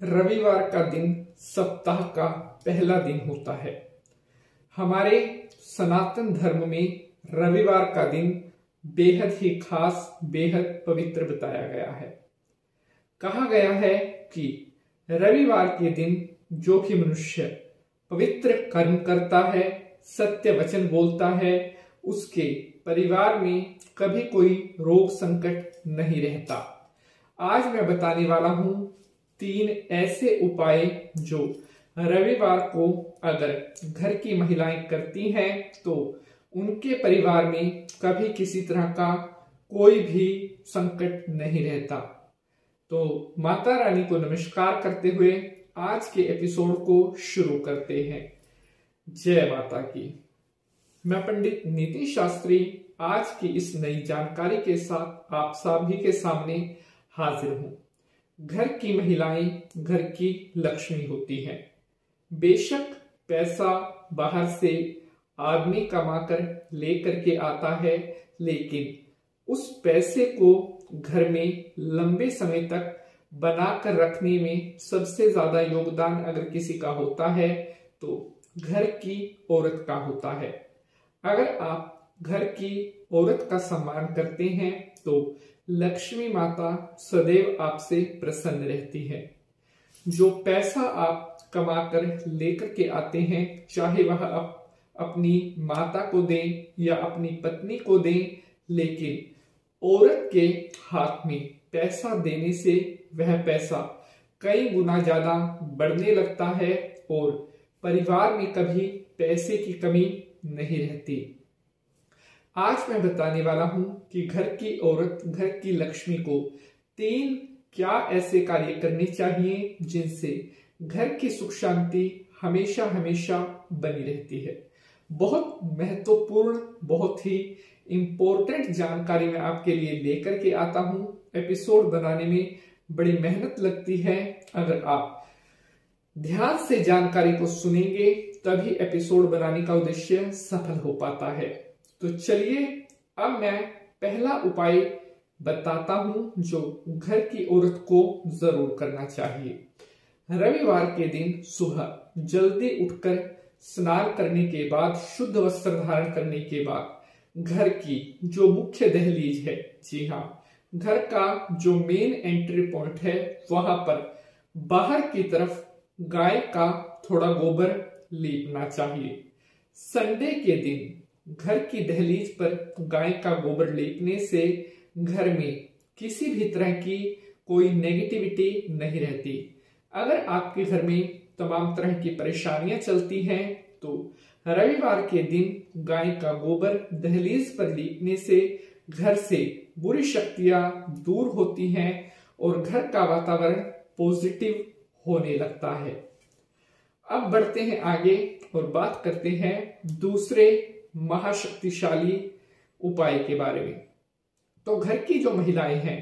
रविवार का दिन सप्ताह का पहला दिन होता है। हमारे सनातन धर्म में रविवार का दिन बेहद ही खास, बेहद पवित्र बताया गया है। कहा गया है कि रविवार के दिन जो भी मनुष्य पवित्र कर्म करता है, सत्य वचन बोलता है, उसके परिवार में कभी कोई रोग संकट नहीं रहता। आज मैं बताने वाला हूं 3 ऐसे उपाय जो रविवार को अगर घर की महिलाएं करती हैं तो उनके परिवार में कभी किसी तरह का कोई भी संकट नहीं रहता। तो माता रानी को नमस्कार करते हुए आज के एपिसोड को शुरू करते हैं। जय माता की। मैं पंडित नीति शास्त्री आज की इस नई जानकारी के साथ आप सभी के सामने हाजिर हूं। घर की महिलाएं घर की लक्ष्मी होती हैं। बेशक पैसा बाहर से आदमी कमाकर लेकर के आता है, लेकिन उस पैसे को घर में लंबे समय तक बनाकर रखने में सबसे ज्यादा योगदान अगर किसी का होता है तो घर की औरत का होता है। अगर आप घर की औरत का सम्मान करते हैं तो लक्ष्मी माता सदैव आपसे प्रसन्न रहती है। जो पैसा आप कमाकर लेकर के आते हैं, चाहे वह अपनी माता को दें या अपनी पत्नी को दें, लेकिन औरत के हाथ में पैसा देने से वह पैसा कई गुना ज्यादा बढ़ने लगता है और परिवार में कभी पैसे की कमी नहीं रहती। आज मैं बताने वाला हूं कि घर की औरत, घर की लक्ष्मी को 3 क्या ऐसे कार्य करने चाहिए जिनसे घर की सुख शांति हमेशा हमेशा बनी रहती है। बहुत महत्वपूर्ण, बहुत ही इंपॉर्टेंट जानकारी मैं आपके लिए लेकर के आता हूं। एपिसोड बनाने में बड़ी मेहनत लगती है। अगर आप ध्यान से जानकारी को सुनेंगे तभी एपिसोड बनाने का उद्देश्य सफल हो पाता है। तो चलिए अब मैं पहला उपाय बताता हूं जो घर की औरत को जरूर करना चाहिए। रविवार के दिन सुबह जल्दी उठकर स्नान करने के बाद, शुद्ध वस्त्र धारण करने के बाद घर की जो मुख्य दहलीज है, जी हाँ, घर का जो मेन एंट्री पॉइंट है, वहां पर बाहर की तरफ गाय का थोड़ा गोबर लीपना चाहिए। संडे के दिन घर की दहलीज पर गाय का गोबर लीपने से घर में किसी भी तरह की कोई नेगेटिविटी नहीं रहती। अगर आपके घर में तमाम तरह की परेशानियां चलती हैं तो रविवार के दिन गाय का गोबर दहलीज पर लीपने से घर से बुरी शक्तियां दूर होती हैं और घर का वातावरण पॉजिटिव होने लगता है। अब बढ़ते हैं आगे और बात करते हैं दूसरे महाशक्तिशाली उपाय के बारे में। तो घर की जो महिलाएं हैं,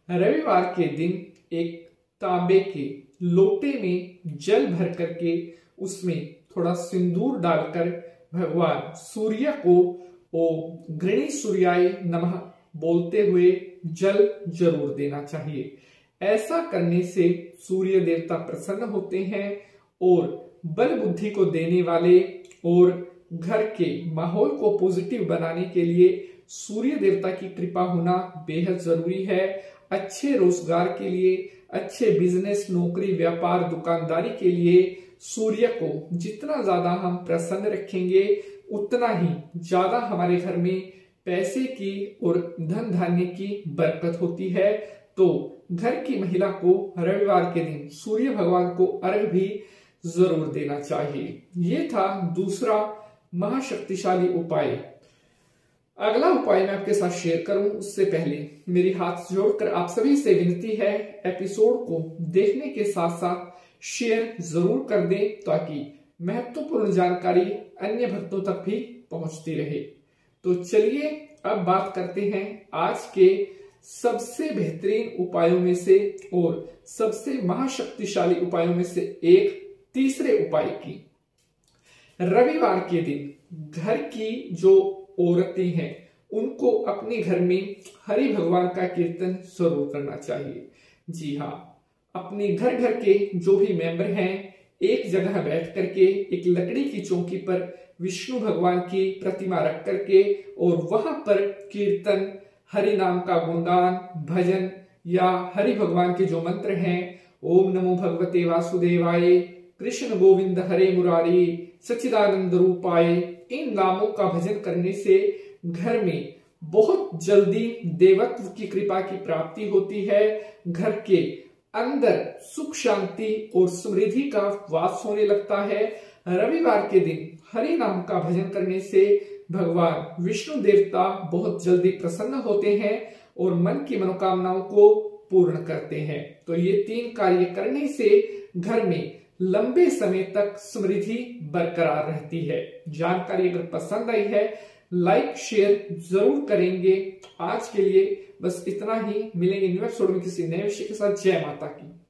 रविवार के दिन एक तांबे के लोटे में जल भर करके उसमें थोड़ा सिंदूर डालकर भगवान सूर्य को ओम गृणी सूर्याय नमः बोलते हुए जल जरूर देना चाहिए। ऐसा करने से सूर्य देवता प्रसन्न होते हैं और बल बुद्धि को देने वाले और घर के माहौल को पॉजिटिव बनाने के लिए सूर्य देवता की कृपा होना बेहद जरूरी है। अच्छे रोजगार के लिए, अच्छे बिजनेस, नौकरी, व्यापार, दुकानदारी के लिए सूर्य को जितना ज्यादा हम प्रसन्न रखेंगे उतना ही ज्यादा हमारे घर में पैसे की और धन धान्य की बरकत होती है। तो घर की महिला को रविवार के दिन सूर्य भगवान को अर्घ भी जरूर देना चाहिए। ये था दूसरा महाशक्तिशाली उपाय। अगला उपाय मैं आपके साथ शेयर करूं उससे पहले मेरी हाथ जोड़कर आप सभी से विनती है, एपिसोड को देखने के साथ साथ शेयर जरूर कर दें ताकि महत्वपूर्ण जानकारी अन्य भक्तों तक भी पहुंचती रहे। तो चलिए अब बात करते हैं आज के सबसे बेहतरीन उपायों में से और सबसे महाशक्तिशाली उपायों में से एक तीसरे उपाय की। रविवार के दिन घर की जो औरतें हैं उनको अपने घर में हरि भगवान का कीर्तन जरूर करना चाहिए। जी हाँ, अपने घर घर के जो भी मेंबर हैं एक जगह बैठ करके एक लकड़ी की चौकी पर विष्णु भगवान की प्रतिमा रख करके और वहां पर कीर्तन, हरि नाम का गुणगान, भजन या हरि भगवान के जो मंत्र हैं, ओम नमो भगवते वासुदेवाय, कृष्ण गोविंद हरे मुरारी, सच्चिदानंद रूपाय, इन नामों का भजन करने से घर में बहुत जल्दी देवत्व की कृपा की प्राप्ति होती है। घर के अंदर सुख शांति और समृद्धि का वास होने लगता है। रविवार के दिन हरि नाम का भजन करने से भगवान विष्णु देवता बहुत जल्दी प्रसन्न होते हैं और मन की मनोकामनाओं को पूर्ण करते हैं। तो ये 3 कार्य करने से घर में लंबे समय तक समृद्धि बरकरार रहती है। जानकारी अगर पसंद आई है लाइक शेयर जरूर करेंगे। आज के लिए बस इतना ही, मिलेंगे न्यू एपिसोड में किसी नए विषय के साथ। जय माता की।